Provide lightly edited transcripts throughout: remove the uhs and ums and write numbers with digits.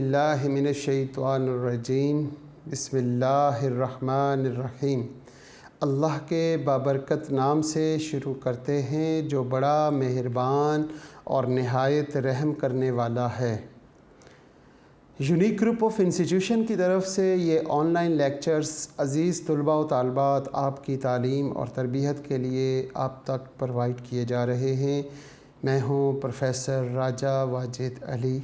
बिल्लाहि मिनश्शैतानिर्रजीम बिस्मिल्लाहिर्रहमानिर्रहीम। अल्लाह के बाबरकत नाम से शुरू करते हैं जो बड़ा मेहरबान और नहायत रहम करने वाला है। यूनिक ग्रुप ऑफ इंस्टीट्यूशन की तरफ से ये ऑनलाइन लेक्चर्स अज़ीज़ तलबा व तालबात आपकी तालीम और तरबियत के लिए आप तक प्रोवाइड किए जा रहे हैं। मैं हूँ प्रोफेसर राजा वाजिद अली।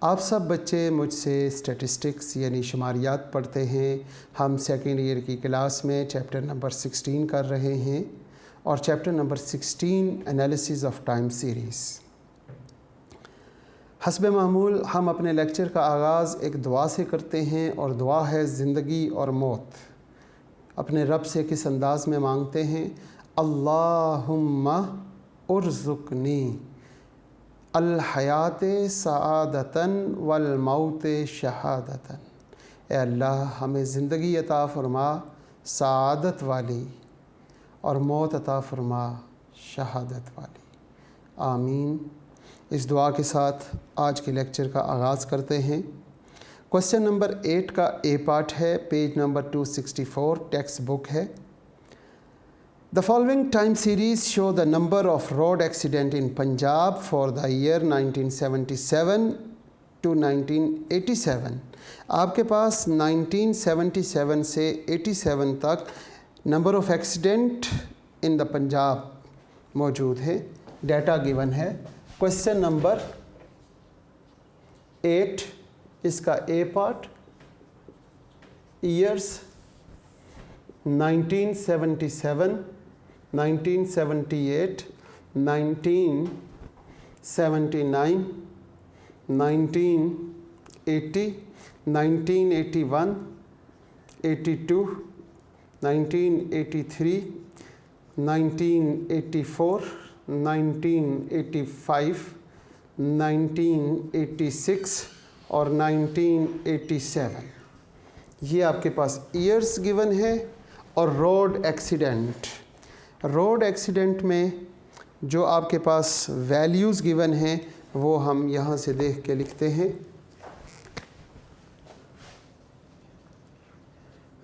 आप सब बच्चे मुझसे स्टैटिस्टिक्स यानी शुमारियात पढ़ते हैं। हम सेकेंड ईयर की क्लास में चैप्टर नंबर 16 कर रहे हैं और chapter number 16 analysis of time series. हस्ब मामूल हम अपने लेक्चर का आगाज़ एक दुआ से करते हैं और दुआ है ज़िंदगी और मौत। अपने रब से किस अंदाज़ में मांगते हैं? अल्लाहुम्मा उर्ज़ुक़नी अल हयात सआदतन वल मौत शहादतन। ए अल्लाह हमें ज़िंदगी अता फ़रमा सआदत वाली और मौत अता फ़रमा शहादत वाली। आमीन। इस दुआ के साथ आज के लेक्चर का आगाज़ करते हैं। क्वेश्चन नंबर 8 का ए पार्ट है, पेज नंबर 264 टेक्स्ट बुक है। The following time series show the number of road accident in Punjab for the year 1977 to 1987। आपके पास 1977 से 87 तक number of accident in the Punjab मौजूद है। डाटा गिवन है। क्वेश्चन नंबर 8 इसका ए पार्ट, ईयर्स 1977, 1978, 1979, 1980, 1981, 82, 1983, 1984, 1985, 1986 और 1987। ये आपके पास ईयर्स गिवन है। और रोड एक्सीडेंट में जो आपके पास वैल्यूज़ गिवन हैं वो हम यहाँ से देख के लिखते हैं।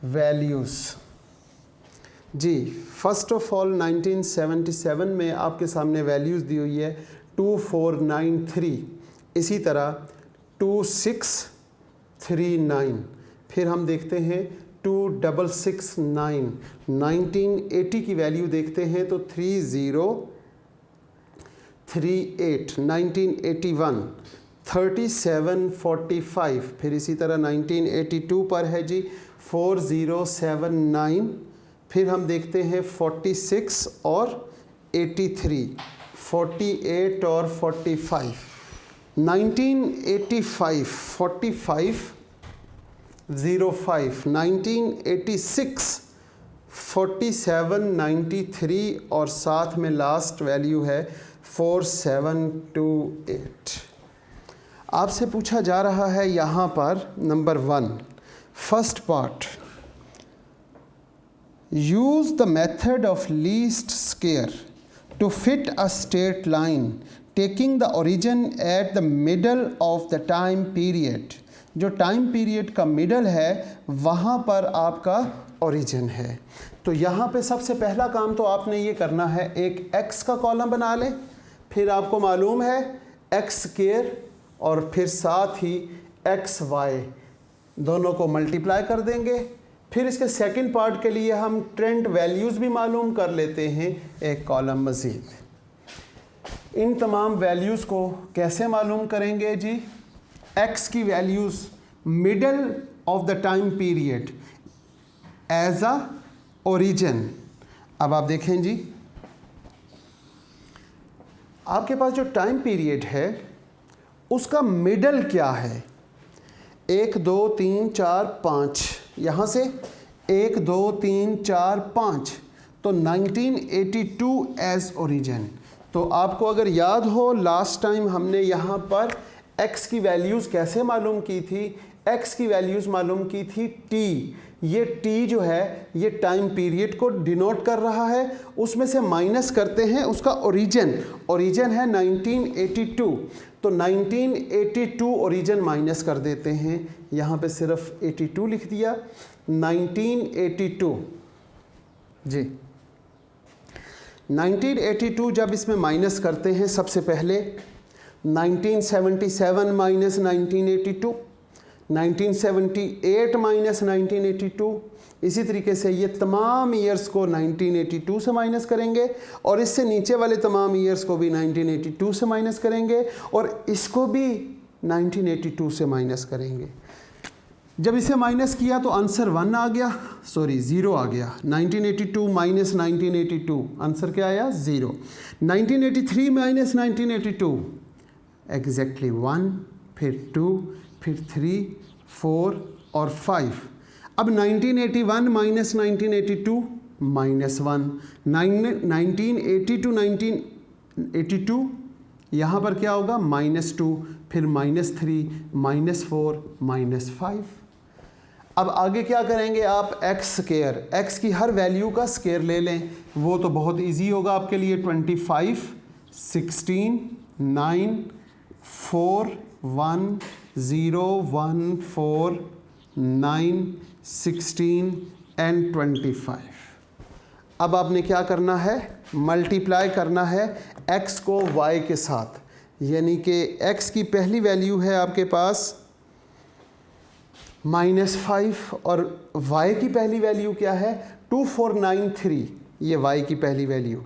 वैल्यूज़ जी, फ़र्स्ट ऑफ ऑल 1977 में आपके सामने वैल्यूज़ दी हुई है 2493, इसी तरह 2639। फिर हम देखते हैं 2669। 1980 की वैल्यू देखते हैं तो 3038। 1981 3745। फिर इसी तरह 1982 पर है जी 4079। फिर हम देखते हैं 46 और 83, 48 और 45। 1985 4505। 1986 4793 और साथ में लास्ट वैल्यू है 4728। आपसे पूछा जा रहा है यहाँ पर number 1 first part, use the method of least square to fit a straight line taking the origin at the middle of the time period. जो टाइम पीरियड का मिडल है वहाँ पर आपका ओरिजिन है। तो यहाँ पे सबसे पहला काम तो आपने ये करना है, एक x का कॉलम बना लें। फिर आपको मालूम है एक्स स्क्वायर और फिर साथ ही एक्स वाई दोनों को मल्टीप्लाई कर देंगे। फिर इसके सेकंड पार्ट के लिए हम ट्रेंड वैल्यूज़ भी मालूम कर लेते हैं, एक कॉलम मज़ीद। इन तमाम वैल्यूज़ को कैसे मालूम करेंगे जी? x की values middle of the time period as a origin. अब आप देखें जी, आपके पास जो टाइम पीरियड है उसका मिडल क्या है? 1 2 3 4 5, यहाँ से 1 2 3 4 5, तो 1982 एज ओरिजिन। तो आपको अगर याद हो लास्ट टाइम हमने यहाँ पर x की वैल्यूज़ कैसे मालूम की थी? x की वैल्यूज़ मालूम की थी t, ये t जो है ये टाइम पीरियड को डिनोट कर रहा है, उसमें से माइनस करते हैं उसका ओरिजिन है 1982, तो 1982 ओरिजिन माइनस कर देते हैं, यहाँ पे सिर्फ 82 लिख दिया। 1982 जी 1982 जब इसमें माइनस करते हैं, सबसे पहले 1977 माइनस 1982, 1978 माइनस 1982, इसी तरीके से ये तमाम ईयर्स को 1982 से माइनस करेंगे और इससे नीचे वाले तमाम ईयर्स को भी 1982 से माइनस करेंगे और इसको भी 1982 से माइनस करेंगे। जब इसे माइनस किया तो आंसर 1 आ गया, सॉरी 0 आ गया। 1982 माइनस 1982 आंसर क्या आया? 0। 1983 माइनस 1982 एग्जैक्टली 1, फिर 2, फिर 3, 4 और 5। अब 1981 माइनस 1982 माइनस 1, 1980 टू 1982 यहाँ पर क्या होगा? -2, फिर -3, -4, -5। अब आगे क्या करेंगे आप? एक्स स्केयर, एक्स की हर वैल्यू का स्केयर ले लें, वो तो बहुत इजी होगा आपके लिए। 25, 16, 9, 4, 1, 0, 1, 4, 9, 16 एंड 25। अब आपने क्या करना है? मल्टीप्लाई करना है x को y के साथ, यानी कि x की पहली वैल्यू है आपके पास -5 और y की पहली वैल्यू क्या है? 2493, ये y की पहली वैल्यू।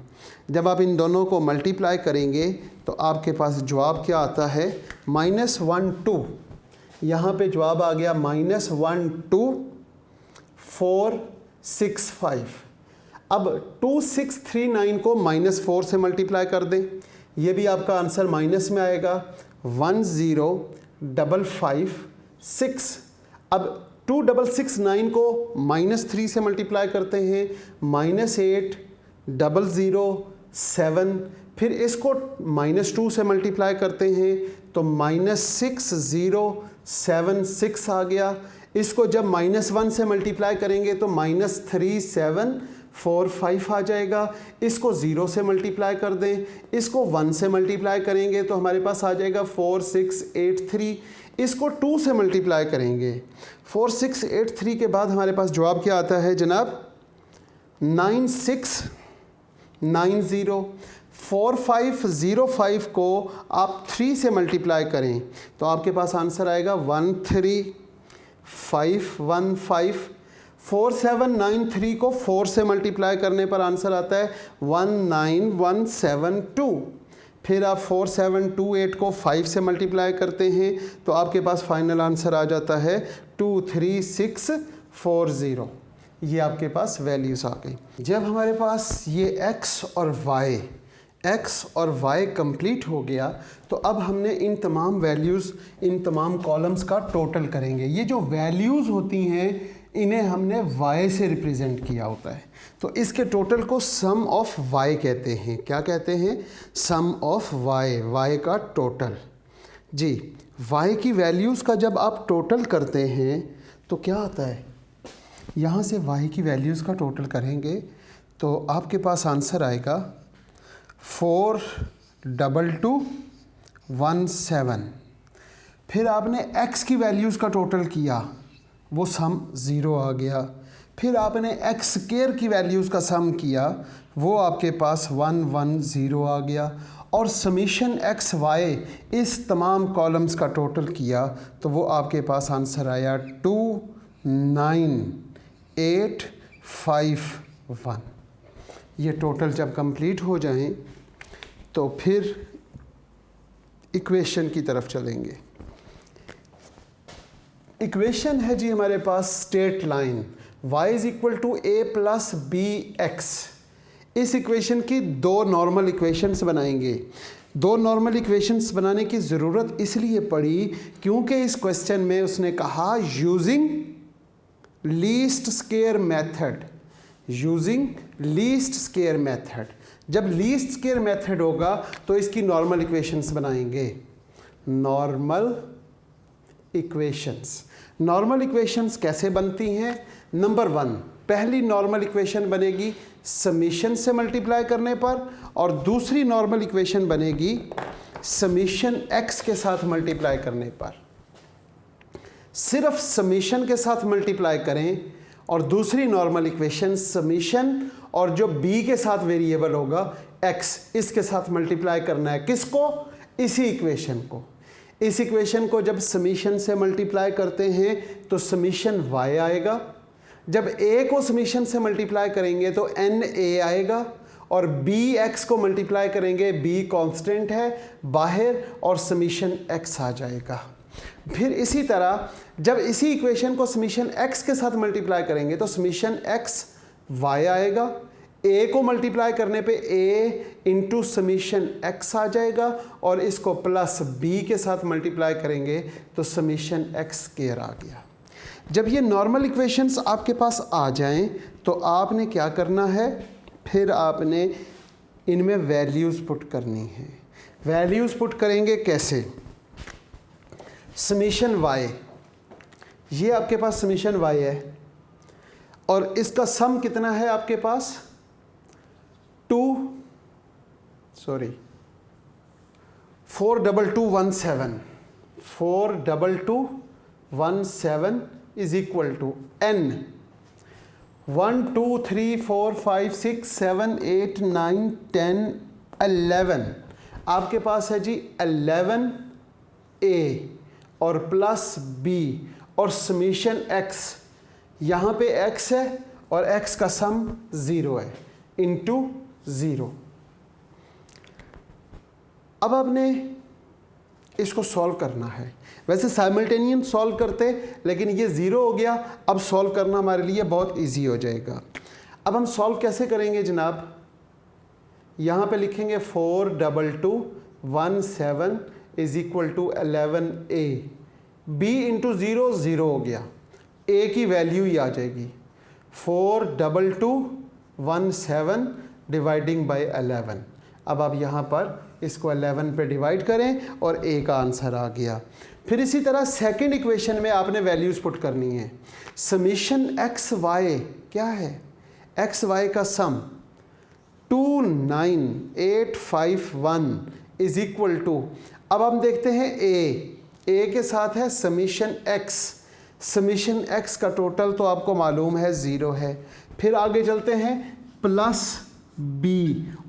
जब आप इन दोनों को मल्टीप्लाई करेंगे तो आपके पास जवाब क्या आता है? -12, यहाँ पे जवाब आ गया -12465। अब 2639 को -4 से मल्टीप्लाई कर दें, ये भी आपका आंसर माइनस में आएगा। 10556। अब 2669 को -3 से मल्टीप्लाई करते हैं, -8007, फिर इसको -2 से मल्टीप्लाई करते हैं तो -6076 आ गया। इसको जब -1 से मल्टीप्लाई करेंगे तो -3745 आ जाएगा। इसको 0 से मल्टीप्लाई कर दें, इसको 1 से मल्टीप्लाई करेंगे तो हमारे पास आ जाएगा 4683। इसको 2 से मल्टीप्लाई करेंगे, 4683 के बाद हमारे पास जवाब क्या आता है जनाब? 9690। 4505 को आप 3 से मल्टीप्लाई करें तो आपके पास आंसर आएगा 13515। 4793 को 4 से मल्टीप्लाई करने पर आंसर आता है 19172। फिर आप 4728 को 5 से मल्टीप्लाई करते हैं तो आपके पास फाइनल आंसर आ जाता है 23640। ये आपके पास वैल्यूज़ आ गई। जब हमारे पास ये x और y कंप्लीट हो गया तो अब हमने इन तमाम वैल्यूज़, इन तमाम कॉलम्स का टोटल करेंगे। ये जो वैल्यूज़ होती हैं इन्हें हमने y से रिप्रेजेंट किया होता है, तो इसके टोटल को सम ऑफ y कहते हैं। क्या कहते हैं? सम ऑफ y का टोटल। जी, y की वैल्यूज़ का जब आप टोटल करते हैं तो क्या आता है? यहाँ से y की वैल्यूज़ का टोटल करेंगे तो आपके पास आंसर आएगा 42217। फिर आपने x की वैल्यूज़ का टोटल किया, वो सम 0 आ गया। फिर आपने x स्क्वायर की वैल्यूज़ का सम किया, वो आपके पास 110 आ गया। और समीशन x y इस तमाम कॉलम्स का टोटल किया तो वो आपके पास आंसर आया 29851। ये टोटल जब कंप्लीट हो जाएं तो फिर इक्वेशन की तरफ चलेंगे। इक्वेशन है जी हमारे पास straight line y = a + bx। इस इक्वेशन की 2 नॉर्मल इक्वेशंस बनाएंगे। 2 नॉर्मल इक्वेशंस बनाने की ज़रूरत इसलिए पड़ी क्योंकि इस क्वेश्चन में उसने कहा यूजिंग लीस्ट स्क्वायर मेथड। जब लीस्ट स्क्वायर मेथड होगा तो इसकी नॉर्मल इक्वेशंस बनाएंगे। नॉर्मल इक्वेशंस नॉर्मल इक्वेशंस कैसे बनती हैं? नंबर 1, पहली नॉर्मल इक्वेशन बनेगी समीशन से मल्टीप्लाई करने पर, और दूसरी नॉर्मल इक्वेशन बनेगी समीशन x के साथ मल्टीप्लाई करने पर। सिर्फ समीशन के साथ मल्टीप्लाई करें और दूसरी नॉर्मल इक्वेशन समीशन और जो b के साथ वेरिएबल होगा x, इसके साथ मल्टीप्लाई करना है। किसको? इसी इक्वेशन को। इस इक्वेशन को जब समीशन से मल्टीप्लाई करते हैं तो समीशन y आएगा। जब a को समीशन से मल्टीप्लाई करेंगे तो na आएगा, और bx को मल्टीप्लाई करेंगे, b कांस्टेंट है बाहर, और समीशन x आ जाएगा। फिर इसी तरह जब इसी इक्वेशन को समीशन x के साथ मल्टीप्लाई करेंगे तो समीशन x y आएगा। a को मल्टीप्लाई करने पे a इंटू समीशन x आ जाएगा, और इसको प्लस b के साथ मल्टीप्लाई करेंगे तो समीशन x स्क्वायर आ गया। जब ये नॉर्मल इक्वेशंस आपके पास आ जाएं तो आपने क्या करना है? फिर आपने इनमें वैल्यूज़ पुट करनी है। वैल्यूज़ पुट करेंगे कैसे? समीशन y, ये आपके पास समीशन y है, और इसका सम कितना है आपके पास? 42217 42217 इज इक्वल टू n 1 2 3 4 5 6 7 8 9 10 11 आपके पास है जी 11a और प्लस b और समीशन x, यहाँ पे x है और x का सम 0 है, इंटू 0। अब आपने इसको सॉल्व करना है। वैसे साइमल्टेनियस सॉल्व करते, लेकिन ये 0 हो गया। अब सॉल्व करना हमारे लिए बहुत इजी हो जाएगा। अब हम सॉल्व कैसे करेंगे जनाब? यहाँ पे लिखेंगे 42217 is equal to 11a, b into 0 0 हो गया, a की वैल्यू ही आ जाएगी 42217 डिवाइडिंग बाय 11। अब आप यहाँ पर इसको 11 पे डिवाइड करें और a का आंसर आ गया। फिर इसी तरह सेकंड इक्वेशन में आपने वैल्यूज़ पुट करनी है। समीशन एक्स वाई क्या है? एक्स वाई का सम 29851 इज इक्वल टू, अब हम देखते हैं a के साथ है समीशन x। समीशन x का टोटल तो आपको मालूम है 0 है। फिर आगे चलते हैं प्लस b,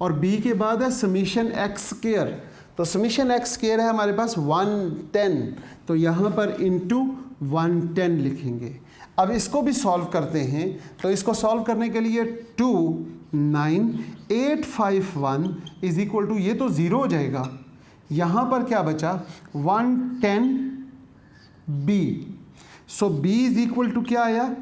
और b के बाद है समीशन x स्क्वायर। तो समीशन x स्क्वायर है हमारे पास 110, तो यहाँ पर इंटू 110 लिखेंगे। अब इसको भी सॉल्व करते हैं, तो इसको सॉल्व करने के लिए 29851 इज इक्वल टू, ये तो 0 हो जाएगा, यहाँ पर क्या बचा 110b। So b is equal to क्या आया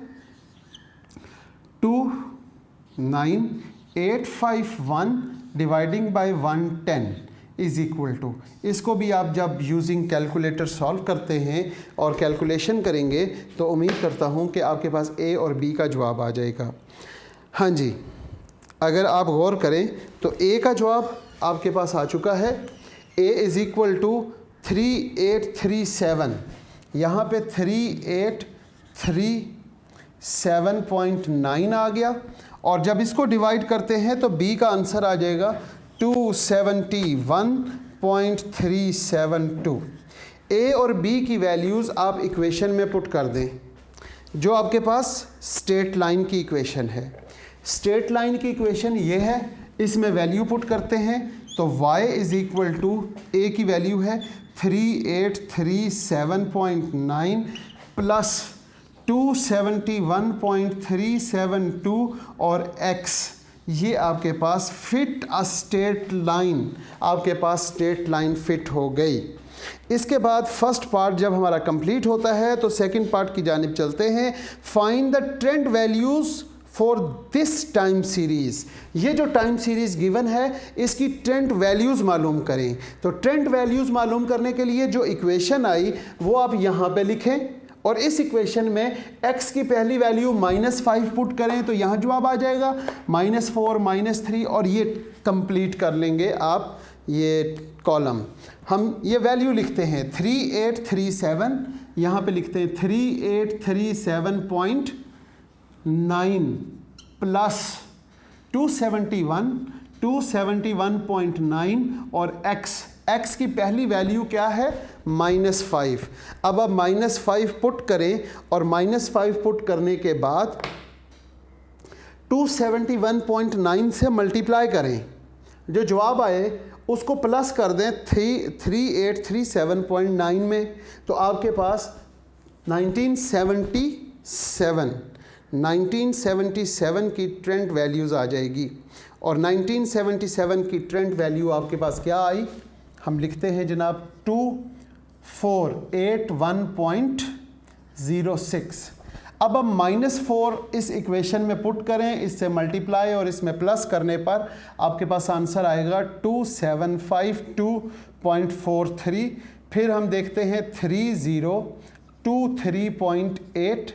29851 dividing by 110 is equal to, इसको भी आप जब यूजिंग कैलकुलेटर सॉल्व करते हैं और कैलकुलेशन करेंगे तो उम्मीद करता हूँ कि आपके पास a और b का जवाब आ जाएगा। हाँ जी, अगर आप गौर करें तो a का जवाब आपके पास आ चुका है। a इज़ इक्वल टू 3837, यहाँ पे 3837.9 आ गया, और जब इसको डिवाइड करते हैं तो b का आंसर आ जाएगा 271.372। a और b की वैल्यूज़ आप इक्वेशन में पुट कर दें, जो आपके पास स्ट्रेट लाइन की इक्वेशन है। स्ट्रेट लाइन की इक्वेशन ये है, इसमें वैल्यू पुट करते हैं तो y is equal to a की वैल्यू है 3837.9 प्लस 271.372 और x, ये आपके पास फिट अ स्ट्रेट लाइन, आपके पास स्ट्रेट लाइन फिट हो गई। इसके बाद फर्स्ट पार्ट जब हमारा कंप्लीट होता है तो सेकंड पार्ट की जानिब चलते हैं। Find the trend values for this time series. ये जो टाइम सीरीज़ गिवन है इसकी ट्रेंड वैल्यूज़ मालूम करें। तो ट्रेंड वैल्यूज़ मालूम करने के लिए जो इक्वेशन आई वो आप यहाँ पे लिखें, और इस इक्वेशन में x की पहली वैल्यू -5 पुट करें तो यहाँ जवाब आ जाएगा -4 -3, और ये कंप्लीट कर लेंगे आप ये कॉलम। हम ये वैल्यू लिखते हैं 3837 यहाँ पे लिखते हैं 3837.9 प्लस 271.9 और x की पहली वैल्यू क्या है -5। अब आप -5 पुट करें और -5 पुट करने के बाद 271.9 से मल्टीप्लाई करें, जो जवाब आए उसको प्लस कर दें 3837.9 में, तो आपके पास 1977 की ट्रेंड वैल्यूज़ आ जाएगी। और 1977 की ट्रेंड वैल्यू आपके पास क्या आई, हम लिखते हैं जनाब 2481.06। अब हम -4 इस इक्वेशन में पुट करें, इससे मल्टीप्लाई और इसमें प्लस करने पर आपके पास आंसर आएगा 2752.43। फिर हम देखते हैं 3023.8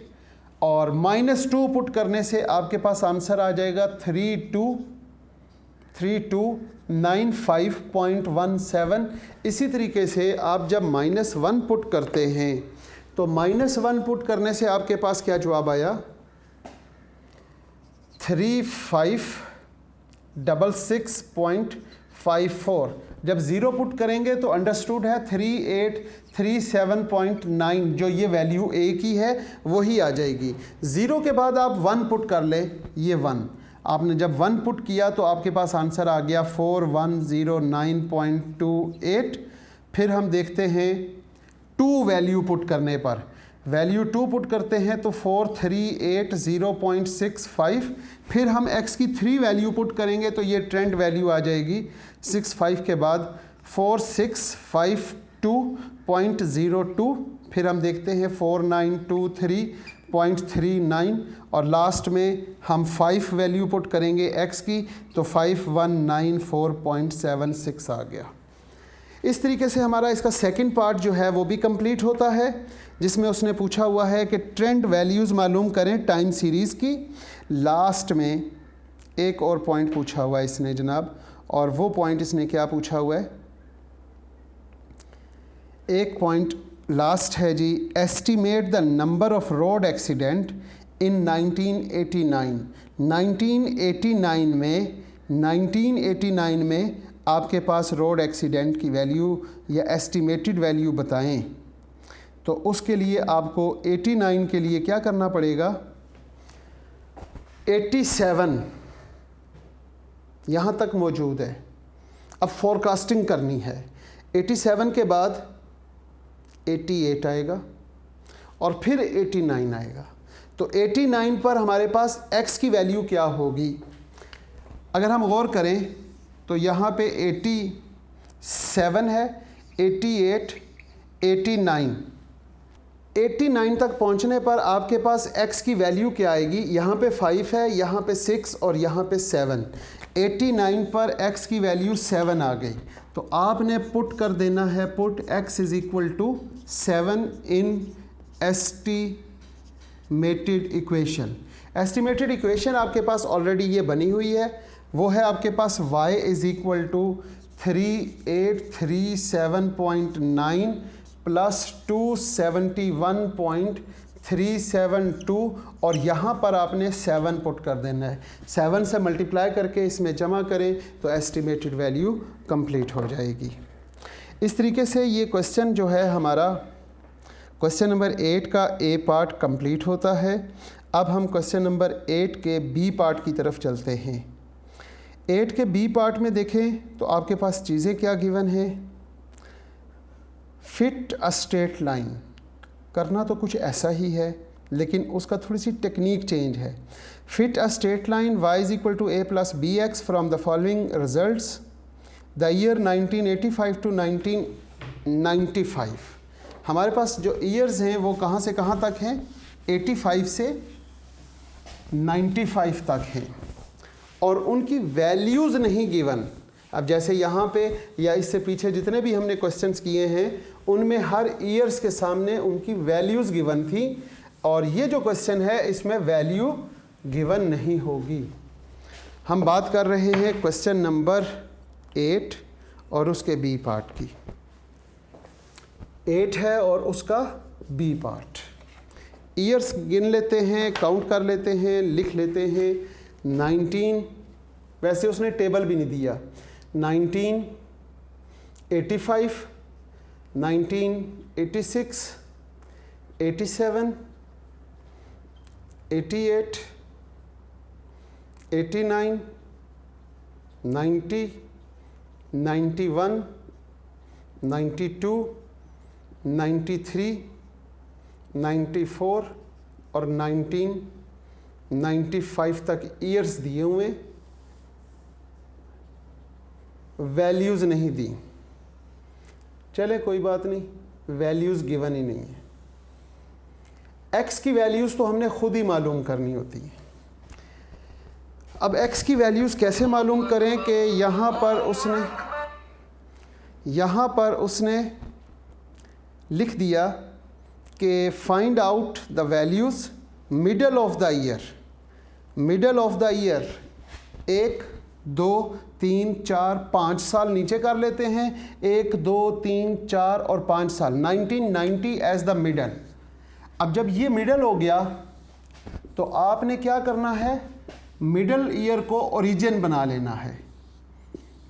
और -2 पुट करने से आपके पास आंसर आ जाएगा 3295.17। इसी तरीके से आप जब -1 पुट करते हैं तो -1 पुट करने से आपके पास क्या जवाब आया 3566.54। जब ज़ीरो पुट करेंगे तो अंडरस्टूड है 3837.9, जो ये वैल्यू ए की है वही आ जाएगी। ज़ीरो के बाद आप 1 पुट कर ले, ये 1 आपने जब 1 पुट किया तो आपके पास आंसर आ गया 4109.28। फिर हम देखते हैं 2 वैल्यू पुट करने पर, वैल्यू 2 पुट करते हैं तो 4380.65। फिर हम x की 3 वैल्यू पुट करेंगे तो ये ट्रेंड वैल्यू आ जाएगी 65 के बाद 4652.02। फिर हम देखते हैं 4923.39 और लास्ट में हम 5 वैल्यू पुट करेंगे x की तो 5194.76 आ गया। इस तरीके से हमारा इसका सेकंड पार्ट जो है वो भी कंप्लीट होता है, जिसमें उसने पूछा हुआ है कि ट्रेंड वैल्यूज़ मालूम करें टाइम सीरीज़ की। लास्ट में एक और पॉइंट पूछा हुआ है इसने जनाब, और वो पॉइंट इसने क्या पूछा हुआ है, एक पॉइंट लास्ट है जी, estimate the number of road accident in 1989। 1989 में आपके पास रोड एक्सीडेंट की वैल्यू या एस्टिमेटेड वैल्यू बताएं, तो उसके लिए आपको 89 के लिए क्या करना पड़ेगा, 87 यहाँ तक मौजूद है। अब फोरकास्टिंग करनी है, 87 के बाद 88 आएगा और फिर 89 आएगा। तो 89 पर हमारे पास x की वैल्यू क्या होगी, अगर हम गौर करें तो यहाँ पे 87 है, 88, 89 तक पहुँचने पर आपके पास x की वैल्यू क्या आएगी, यहाँ पे 5 है, यहाँ पे 6 और यहाँ पे 7। 89 पर x की वैल्यू 7 आ गई, तो आपने पुट कर देना है, put x is equal to 7 in estimated equation. Estimated equation आपके पास ऑलरेडी ये बनी हुई है, वो है आपके पास y is equal to 3837.9 plus 271.372 और यहाँ पर आपने 7 पुट कर देना है। 7 से मल्टीप्लाई करके इसमें जमा करें तो एस्टिमेटेड वैल्यू कंप्लीट हो जाएगी। इस तरीके से ये क्वेश्चन जो है हमारा क्वेश्चन नंबर 8 का ए पार्ट कंप्लीट होता है। अब हम क्वेश्चन नंबर 8 के बी पार्ट की तरफ चलते हैं। 8 के बी पार्ट में देखें तो आपके पास चीज़ें क्या गिवन हैं, फिट अ स्ट्रेट लाइन, करना तो कुछ ऐसा ही है लेकिन उसका थोड़ी सी टेक्निक चेंज है। Fit a straight line y is equal to a plus b x from the following results the year 1985 to 1995। हमारे पास जो ईयर्स हैं वो कहाँ से कहाँ तक हैं, 85 से 95 तक हैं और उनकी वैल्यूज़ नहीं गिवन। अब जैसे यहाँ पे या इससे पीछे जितने भी हमने क्वेश्चंस किए हैं उनमें हर ईयर्स के सामने उनकी वैल्यूज़ गिवन थी और ये जो क्वेश्चन है इसमें वैल्यू गिवन नहीं होगी। हम बात कर रहे हैं क्वेश्चन नंबर 8 और उसके बी पार्ट की। 8 है और उसका बी पार्ट। ईयर्स गिन लेते हैं, काउंट कर लेते हैं, लिख लेते हैं। 19, वैसे उसने टेबल भी नहीं दिया। 1985, 1986, 87, 88, 89, 90, 91, 92, 93, 94 और 1995 तक ईयर्स दिए हुए, वैल्यूज़ नहीं दी। चले कोई बात नहीं, वैल्यूज़ गिवन ही नहीं है। एक्स की वैल्यूज़ तो हमने खुद ही मालूम करनी होती है। अब एक्स की वैल्यूज़ कैसे मालूम करें कि यहाँ पर उसने लिख दिया कि find out the values middle of the year. Middle of the year 1, 2, 3, 4, 5 साल नीचे कर लेते हैं। 1, 2, 3, 4 और 5 साल। 1990 एज द मिडल। अब जब ये मिडल हो गया तो आपने क्या करना है, मिडल ईयर को ओरिजिन बना लेना है।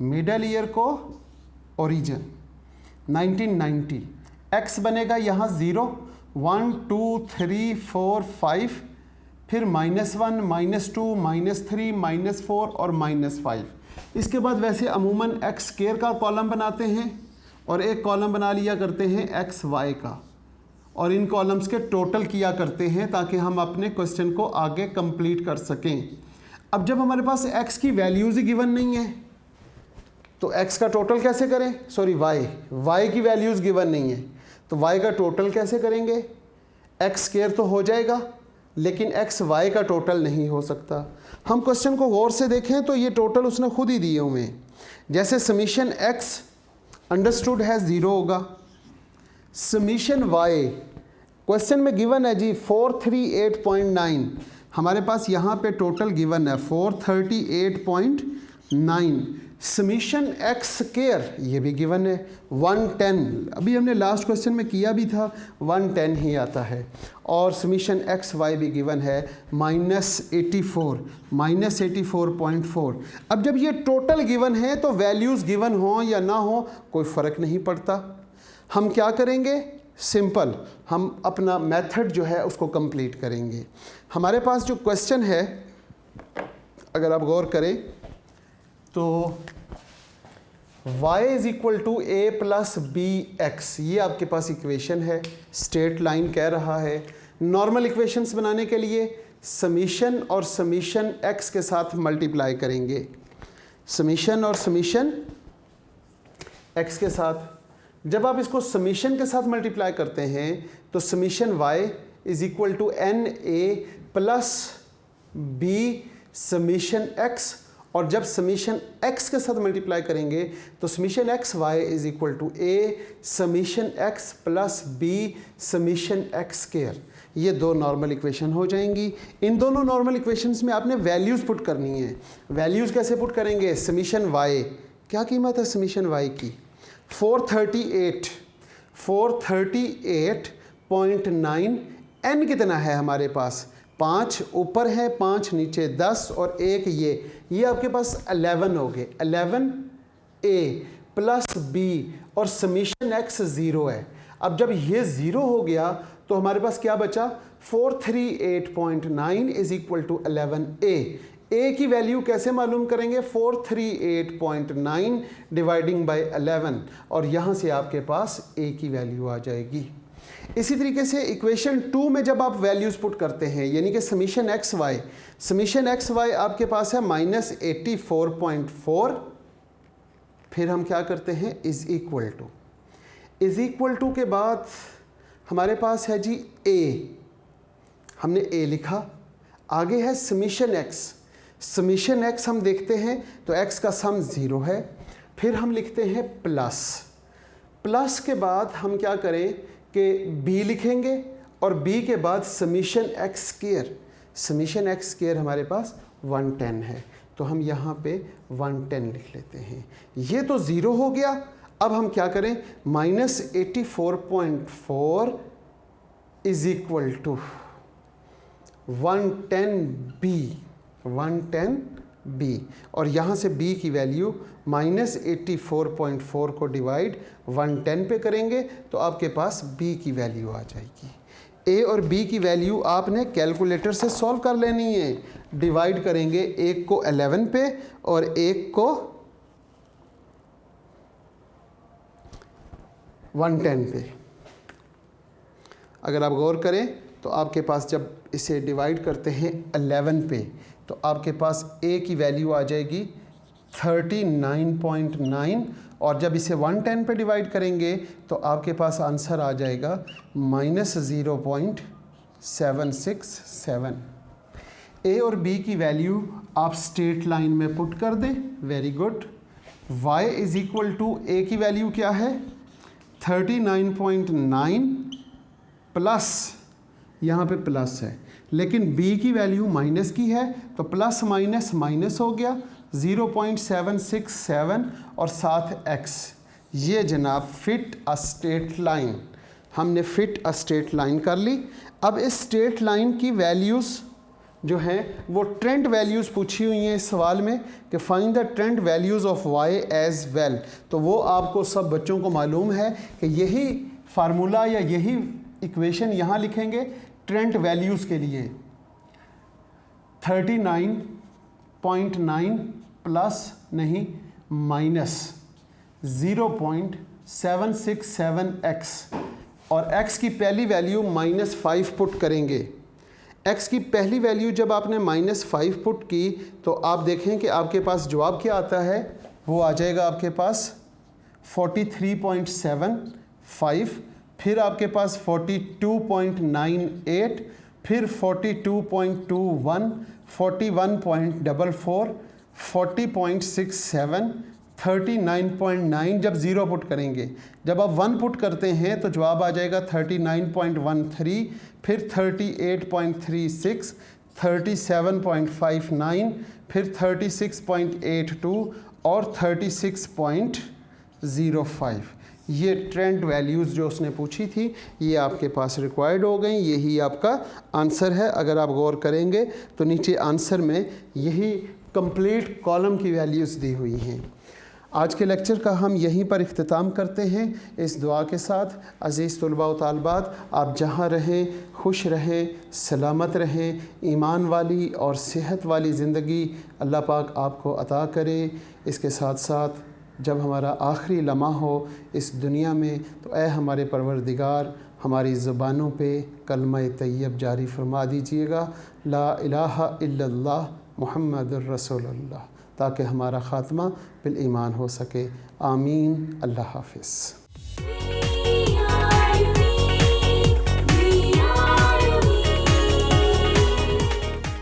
मिडल ईयर को ओरिजिन 1990। एक्स बनेगा यहाँ 0, 1, 2, 3, 4, 5, फिर -1, -2, -3, -4 और -5। इसके बाद वैसे अमूमन एक्स स्क्वायर का कॉलम बनाते हैं और एक कॉलम बना लिया करते हैं एक्स वाई का, और इन कॉलम्स के टोटल किया करते हैं ताकि हम अपने क्वेश्चन को आगे कंप्लीट कर सकें। अब जब हमारे पास एक्स की वैल्यूज़ ही गिवन नहीं है तो एक्स का टोटल कैसे करें, सॉरी वाई की वैल्यूज़ गिवन नहीं है तो वाई का टोटल कैसे करेंगे। एक्स स्क्वायर तो हो जाएगा लेकिन एक्स वाई का टोटल नहीं हो सकता। हम क्वेश्चन को गौर से देखें तो ये टोटल उसने खुद ही दिए हुए हैं। जैसे समीशन एक्स अंडरस्टूड है 0 होगा, समीशन वाई क्वेश्चन में गिवन है जी 438.9, हमारे पास यहाँ पे टोटल गिवन है 438.9। समीशन एक्स स्क्वायर ये भी गिवन है 110, अभी हमने लास्ट क्वेश्चन में किया भी था, 110 ही आता है। और समीशन एक्स वाई भी गिवन है -84.4। अब जब ये टोटल गिवन है तो वैल्यूज़ गिवन हो या ना हो कोई फ़र्क नहीं पड़ता। हम क्या करेंगे, सिंपल हम अपना मेथड जो है उसको कंप्लीट करेंगे। हमारे पास जो क्वेश्चन है अगर आप गौर करें तो y = a + bx, ये आपके पास इक्वेशन है, स्ट्रेट लाइन कह रहा है। नॉर्मल इक्वेशंस बनाने के लिए समीशन और समीशन x के साथ मल्टीप्लाई करेंगे, समीशन और समीशन x के साथ। जब आप इसको समीशन के साथ मल्टीप्लाई करते हैं तो summation y = na + b summation x, और जब समीशन x के साथ मल्टीप्लाई करेंगे तो summation x y = a summation x + b summation x²। ये दो नॉर्मल इक्वेशन हो जाएंगी। इन दोनों नॉर्मल इक्वेशंस में आपने वैल्यूज़ पुट करनी है। वैल्यूज़ कैसे पुट करेंगे, समीशन y, क्या कीमत है समीशन y की, 438.9। n कितना है हमारे पास, 5 ऊपर है, 5 नीचे, 10 और 1 ये आपके पास 11 हो गए, 11a + b, और समीशन x 0 है। अब जब ये 0 हो गया तो हमारे पास क्या बचा, 438.9 = 11a। a की वैल्यू कैसे मालूम करेंगे, 438.9 डिवाइडिंग बाय 11, और यहाँ से आपके पास a की वैल्यू आ जाएगी। इसी तरीके से इक्वेशन 2 में जब आप वैल्यूज़ पुट करते हैं यानी कि समीशन एक्स वाई आपके पास है -84.4, फिर हम क्या करते हैं इज़ इक्वल टू के बाद हमारे पास है जी a, हमने a लिखा, आगे है समीशन x हम देखते हैं तो x का सम 0 है, फिर हम लिखते हैं प्लस के बाद हम क्या करें कि b लिखेंगे और b के बाद समीशन x² हमारे पास 110 है तो हम यहाँ पे 110 लिख लेते हैं। ये तो 0 हो गया। अब हम क्या करें, -84.4 इज इक्वल टू 110b और यहाँ से b की वैल्यू -84.4 को डिवाइड 110 पे करेंगे तो आपके पास b की वैल्यू आ जाएगी। a और b की वैल्यू आपने कैलकुलेटर से सॉल्व कर लेनी है। डिवाइड करेंगे, एक को 11 पे और एक को 110 पे। अगर आप गौर करें तो आपके पास जब इसे डिवाइड करते हैं 11 पे तो आपके पास a की वैल्यू आ जाएगी 39.9 और जब इसे 110 पे डिवाइड करेंगे तो आपके पास आंसर आ जाएगा -0.767। a और b की वैल्यू आप स्ट्रेट लाइन में पुट कर दें। Very good. y is equal to a की वैल्यू क्या है 39.9 प्लस, यहाँ पे प्लस है लेकिन b की वैल्यू माइनस की है तो प्लस माइनस माइनस हो गया 0.767 और साथ x। ये जनाब फिट अ स्ट्रेट लाइन, हमने फिट अ स्ट्रेट लाइन कर ली। अब इस स्ट्रेट लाइन की वैल्यूज़ जो हैं वो ट्रेंड वैल्यूज़ पूछी हुई हैं इस सवाल में कि find the trend values of y as well. तो वो आपको सब बच्चों को मालूम है कि यही फार्मूला या यही इक्वेशन यहाँ लिखेंगे ट्रेंड वैल्यूज़ के लिए। 39.9 प्लस नहीं माइनस 0.767x और x की पहली वैल्यू -5 पुट करेंगे। x की पहली वैल्यू जब आपने -5 पुट की तो आप देखें कि आपके पास जवाब क्या आता है। वो आ जाएगा आपके पास 43.75, फिर आपके पास 42.98, फिर 42.21, 41.44, 40.67, 39.9 जब ज़ीरो पुट करेंगे। जब आप 1 पुट करते हैं तो जवाब आ जाएगा 39.13, फिर 38.36, 37.59, फिर 36.82 और 36.05। ये ट्रेंड वैल्यूज़ जो उसने पूछी थी ये आपके पास रिक्वायर्ड हो गई। यही आपका आंसर है। अगर आप गौर करेंगे तो नीचे आंसर में यही कंप्लीट कॉलम की वैल्यूज़ दी हुई हैं। आज के लेक्चर का हम यहीं पर इख्तिताम करते हैं इस दुआ के साथ। अज़ीज़ तलबा व तालिबात, आप जहाँ रहें खुश रहें, सलामत रहें, ईमान वाली और सेहत वाली ज़िंदगी अल्लाह पाक आपको अता करे। इसके साथ साथ जब हमारा आखिरी लम्हा हो इस दुनिया में तो ऐ हमारे परवरदिगार हमारी ज़ुबानों पे कलमा तैयब जारी फरमा दीजिएगा, ला इलाहा इल्लल्लाह मुहम्मदुर रसूलुल्लाह, ताकि हमारा ख़ात्मा बिल ईमान हो सके। आमीन। अल्लाह हाफ़िज़।